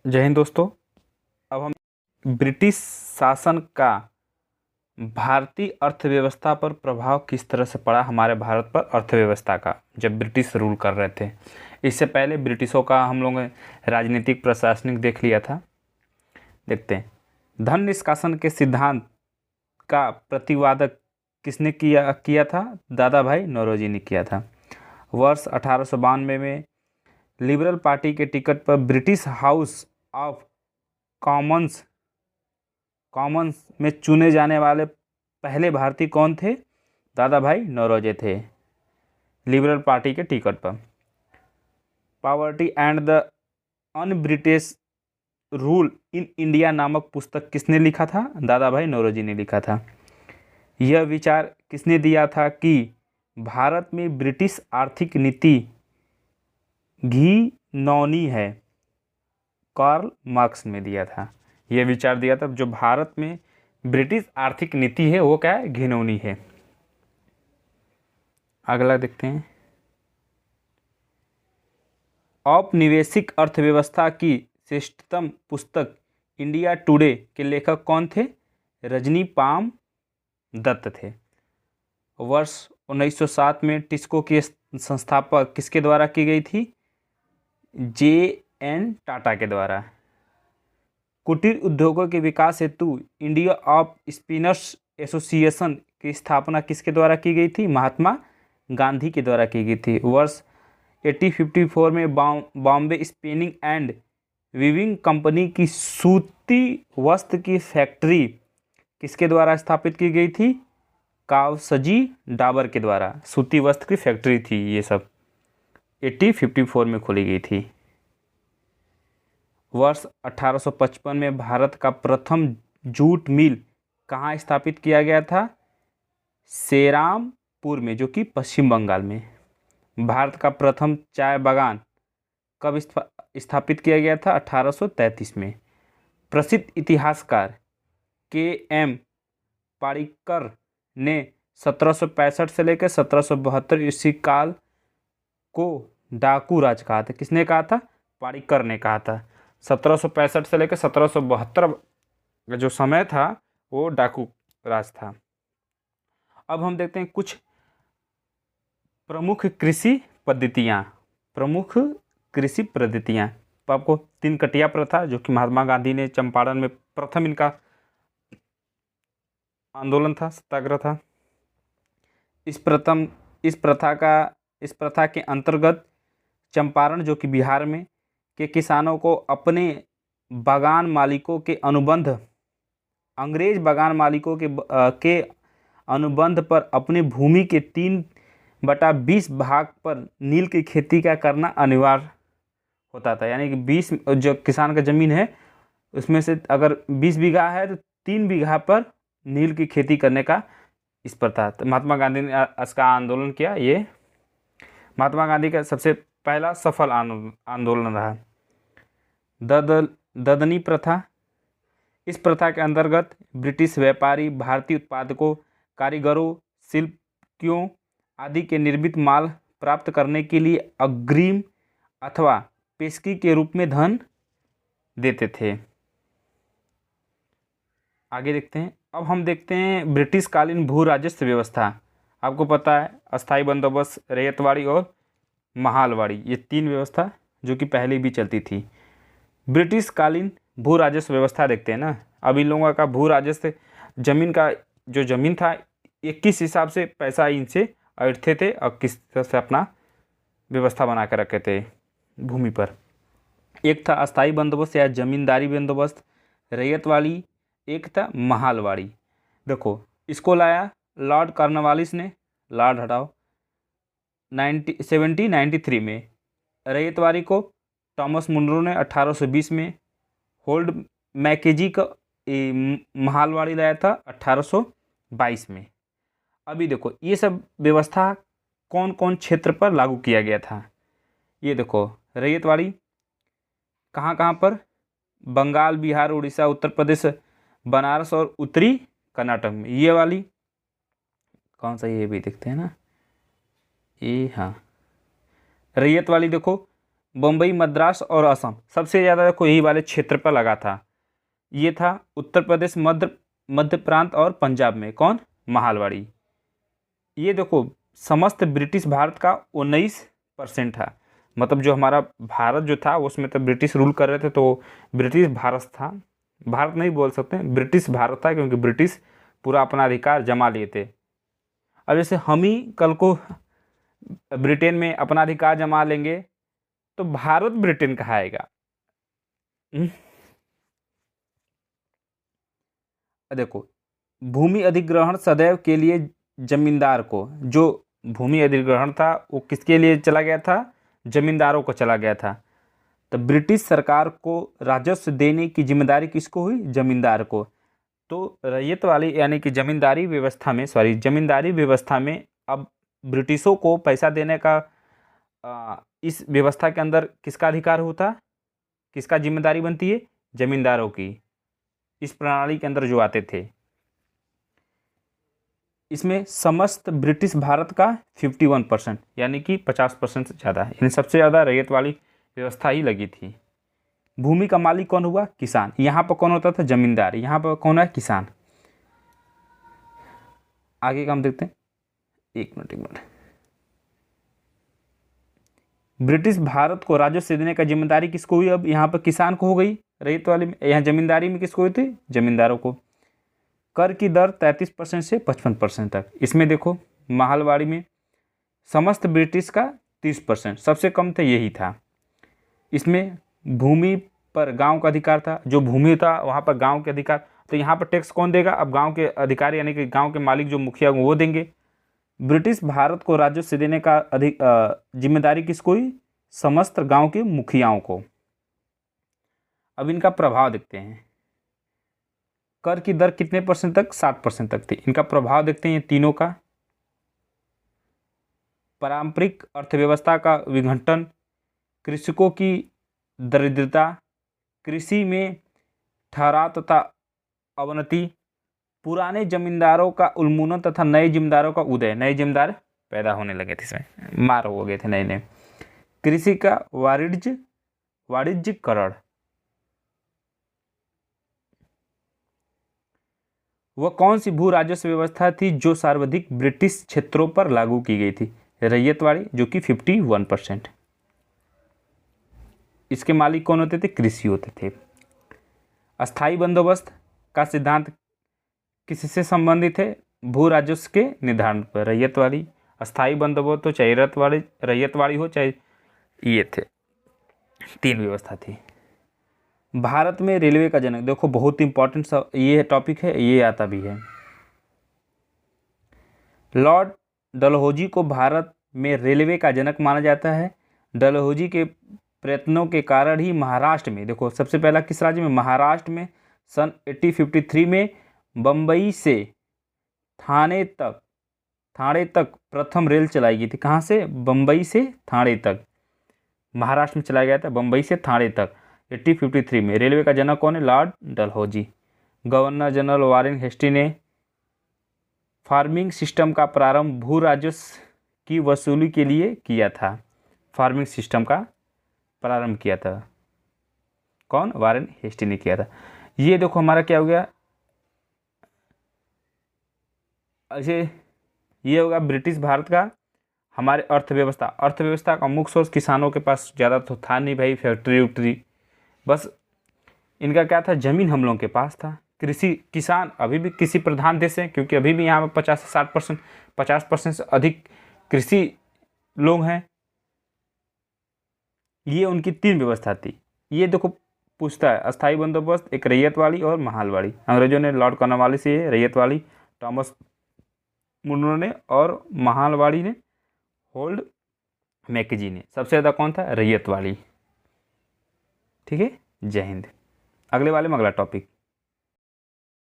जय हिंद दोस्तों। अब हम ब्रिटिश शासन का भारतीय अर्थव्यवस्था पर प्रभाव किस तरह से पड़ा हमारे भारत पर अर्थव्यवस्था का, जब ब्रिटिश रूल कर रहे थे। इससे पहले ब्रिटिशों का हम लोगों ने राजनीतिक प्रशासनिक देख लिया था। देखते हैं, धन निष्कासन के सिद्धांत का प्रतिवादक किसने किया था? दादा भाई नौरोजी ने किया था। वर्ष 1892 में लिबरल पार्टी के टिकट पर ब्रिटिश हाउस ऑफ कॉमन्स में चुने जाने वाले पहले भारतीय कौन थे? दादा भाई नौरोजी थे, लिबरल पार्टी के टिकट पर। Poverty and the un British rule in India नामक पुस्तक किसने लिखा था? दादा भाई नौरोजी ने लिखा था। यह विचार किसने दिया था कि भारत में ब्रिटिश आर्थिक नीति घिनौनी है? कार्ल मार्क्स ने दिया था। यह विचार दिया था जो भारत में ब्रिटिश आर्थिक नीति है वो क्या है? घिनौनी है। अगला देखते हैं, औपनिवेशिक अर्थव्यवस्था की श्रेष्ठतम पुस्तक इंडिया टुडे के लेखक कौन थे? रजनी पाम दत्त थे। वर्ष 1907 में टिस्को की संस्थापक किसके द्वारा की गई थी? J.N. टाटा के द्वारा। कुटीर उद्योगों के विकास हेतु इंडिया ऑफ स्पिनर्स एसोसिएशन की स्थापना किसके द्वारा की गई थी? महात्मा गांधी के द्वारा की गई थी। वर्ष 1854 में Bombay spinning and weaving company की सूती वस्त्र की फैक्ट्री किसके द्वारा स्थापित की गई थी? कावसजी डाबर के द्वारा। सूती वस्त्र की फैक्ट्री थी ये सब, 1854 में खोली गई थी। वर्ष 1855 में भारत का प्रथम जूट मिल कहाँ स्थापित किया गया था? सेरामपुर में, जो कि पश्चिम बंगाल में। भारत का प्रथम चाय बागान कब स्थापित किया गया था? 1833 में। प्रसिद्ध इतिहासकार K.M. पारिकर ने 1765 से लेकर 1772 ईस्वी काल को डाकू राज कहा था। किसने कहा था? पारिकर ने कहा था। 1765 से लेकर 1772 का जो समय था वो डाकू राज था। अब हम देखते हैं कुछ प्रमुख कृषि पद्धतियाँ। तो आपको 3 कटिया प्रथा, जो कि महात्मा गांधी ने चंपारण में प्रथम इनका आंदोलन था, सत्याग्रह था। इस प्रथा के अंतर्गत चंपारण, जो कि बिहार में, के किसानों को अपने बागान मालिकों के अनुबंध, अंग्रेज बागान मालिकों के अनुबंध पर अपनी भूमि के 3/20 भाग पर नील की खेती का करना अनिवार्य होता था। यानी कि 20 जो किसान का ज़मीन है उसमें से अगर 20 बीघा है तो 3 बीघा पर नील की खेती करने का इस पर था। तो महात्मा गांधी ने इसका आंदोलन किया। ये महात्मा गांधी का सबसे पहला सफल आंदोलन रहा। ददनी प्रथा, इस प्रथा के अंतर्गत ब्रिटिश व्यापारी भारतीय उत्पादकों, कारीगरों, शिल्पियों आदि के निर्मित माल प्राप्त करने के लिए अग्रिम अथवा पेशगी के रूप में धन देते थे। आगे देखते हैं। अब हम देखते हैं ब्रिटिश कालीन भू राजस्व व्यवस्था। आपको पता है अस्थाई बंदोबस्त, रैयतवाड़ी और महालवाड़ी, ये 3 व्यवस्था जो कि पहले भी चलती थी। ब्रिटिश कालीन भू राजस्व व्यवस्था देखते हैं ना। अब इन लोगों का भू राजस्व, जमीन का जो जमीन था, 21 हिसाब से पैसा इनसे ऐंठते थे और किस तरह से अपना व्यवस्था बना कर रखे थे भूमि पर। एक था अस्थाई बंदोबस्त या जमींदारी बंदोबस्त, रैयतवाड़ी, एक था महालवाड़ी। देखो, इसको लाया लॉर्ड कॉर्नवालिस ने, लॉर्ड हटाओ, 1793 में। रैयतवाड़ी को थॉमस मुनरो ने 1820 में। होल्ड मैकेजी का महालवाड़ी लाया था 1822 में। अभी देखो ये सब व्यवस्था कौन कौन क्षेत्र पर लागू किया गया था। ये देखो, रैयतवाड़ी कहाँ कहाँ पर? बंगाल, बिहार, उड़ीसा, उत्तर प्रदेश, बनारस और उत्तरी कर्नाटक में। ये वाली कौन सा, ये भी देखते हैं ना, ये हाँ, रैयत वाली देखो बम्बई, मद्रास और असम, सबसे ज़्यादा देखो यही वाले क्षेत्र पर लगा था। ये था उत्तर प्रदेश, मध्य प्रांत और पंजाब में कौन, महालवाड़ी। ये देखो समस्त ब्रिटिश भारत का 19% था, मतलब जो हमारा भारत जो था उसमें तो ब्रिटिश रूल कर रहे थे, तो ब्रिटिश भारत था, भारत नहीं बोल सकते, ब्रिटिश भारत था, क्योंकि ब्रिटिश पूरा अपना अधिकार जमा लिए थे। अब जैसे हम ही कल को ब्रिटेन में अपना अधिकार जमा लेंगे तो भारत ब्रिटेन कहाँ आएगा। हम्म? देखो भूमि अधिग्रहण सदैव के लिए जमींदार को, जो भूमि अधिग्रहण था वो किसके लिए चला गया था, जमींदारों को चला गया था। तो ब्रिटिश सरकार को राजस्व देने की जिम्मेदारी किसको हुई, जमींदार को। तो रैयत वाली यानी कि जमींदारी व्यवस्था में अब ब्रिटिशों को पैसा देने का इस व्यवस्था के अंदर किसका अधिकार होता, किसका जिम्मेदारी बनती है, जमींदारों की, इस प्रणाली के अंदर जो आते थे। इसमें समस्त ब्रिटिश भारत का 51% यानी कि 50% से ज़्यादा है, इन सबसे ज़्यादा रैयत वाली व्यवस्था ही लगी थी। भूमि का मालिक कौन हुआ, किसान। यहाँ पर कौन होता था, जमींदार। यहाँ पर कौन है, किसान। आगे का हम देखते हैं, एक मिनट। ब्रिटिश भारत को राजस्व देने का जिम्मेदारी किसको हुई, अब यहाँ पर किसान को हो गई रैयत वाली में, यहाँ जमींदारी में किसको हुई थी, जमींदारों को। कर की दर 33% से 55% तक। इसमें देखो महालवाड़ी में समस्त ब्रिटिश का 30%, सबसे कम था यही था। इसमें भूमि पर गांव का अधिकार था, जो भूमि था वहाँ पर गांव के अधिकार, तो यहाँ पर टैक्स कौन देगा, अब गांव के अधिकारी यानी कि गांव के मालिक जो मुखिया वो देंगे। ब्रिटिश भारत को राजस्व देने का जिम्मेदारी किसको हुई, समस्त गांव के मुखियाओं को। अब इनका प्रभाव देखते हैं। कर की दर कितने परसेंट तक, 60% तक थी। इनका प्रभाव देखते हैं ये तीनों का। पारंपरिक अर्थव्यवस्था का विघटन, कृषकों की दरिद्रता, कृषि में ठहराव तथा अवनति, पुराने जमींदारों का उन्मूलन तथा नए जमींदारों का उदय, नए जमींदार पैदा होने लगे थे, इसमें मार हो गए थे नए। कृषि का वाणिज्यकरण, वह कौन सी भू राजस्व व्यवस्था थी जो सर्वाधिक ब्रिटिश क्षेत्रों पर लागू की गई थी, रैयतवाड़ी, जो कि 51%। इसके मालिक कौन होते थे, कृषि होते थे। अस्थाई बंदोबस्त का सिद्धांत किससे संबंधित है, भू राजस्व के निर्धारण पर। रैयतवाड़ी, अस्थाई बंदोबस्त हो चाहे रैयतवाड़ी हो चाहे ये थे, तीन व्यवस्था थी। भारत में रेलवे का जनक, देखो बहुत इंपॉर्टेंट ये टॉपिक है, ये आता भी है। लॉर्ड डलहौजी को भारत में रेलवे का जनक माना जाता है। डलहौजी के प्रयत्नों के कारण ही महाराष्ट्र में, देखो सबसे पहला किस राज्य में, महाराष्ट्र में सन 1853 में बम्बई से थाने तक प्रथम रेल चलाई गई थी। कहाँ से, बम्बई से थाने तक, महाराष्ट्र में चलाया गया था, बम्बई से थाने तक 1853 में। रेलवे का जनक कौन है, Lord Dalhousie. Governor general Warren हेस्टी ने फार्मिंग सिस्टम का प्रारंभ भू राजस्व की वसूली के लिए किया था। फार्मिंग सिस्टम का प्रारंभ किया था कौन, वारेन हेस्टी ने किया था। ये देखो हमारा क्या हो गया, ऐसे ये होगा ब्रिटिश भारत का हमारे अर्थव्यवस्था का मुख्य सोर्स किसानों के पास ज़्यादा तो था नहीं भाई, फैक्ट्री उक्ट्री, बस इनका क्या था, ज़मीन हम लोगों के पास था। कृषि, किसान अभी भी कृषि प्रधान देश है, क्योंकि अभी भी यहाँ पर 50% से अधिक कृषि लोग हैं। ये उनकी तीन व्यवस्था थी। ये देखो पूछता है, अस्थाई बंदोबस्त, एक रैयतवाड़ी और महालवाड़ी। अंग्रेजों ने लॉर्ड कॉर्नवालिस से रैयतवाड़ी, थॉमस मुनरो ने, और महालवाड़ी ने होल्ड मैकेजी ने। सबसे ज़्यादा कौन था, रैयतवाड़ी। ठीक है, जय हिंद। अगले वाले में अगला टॉपिक।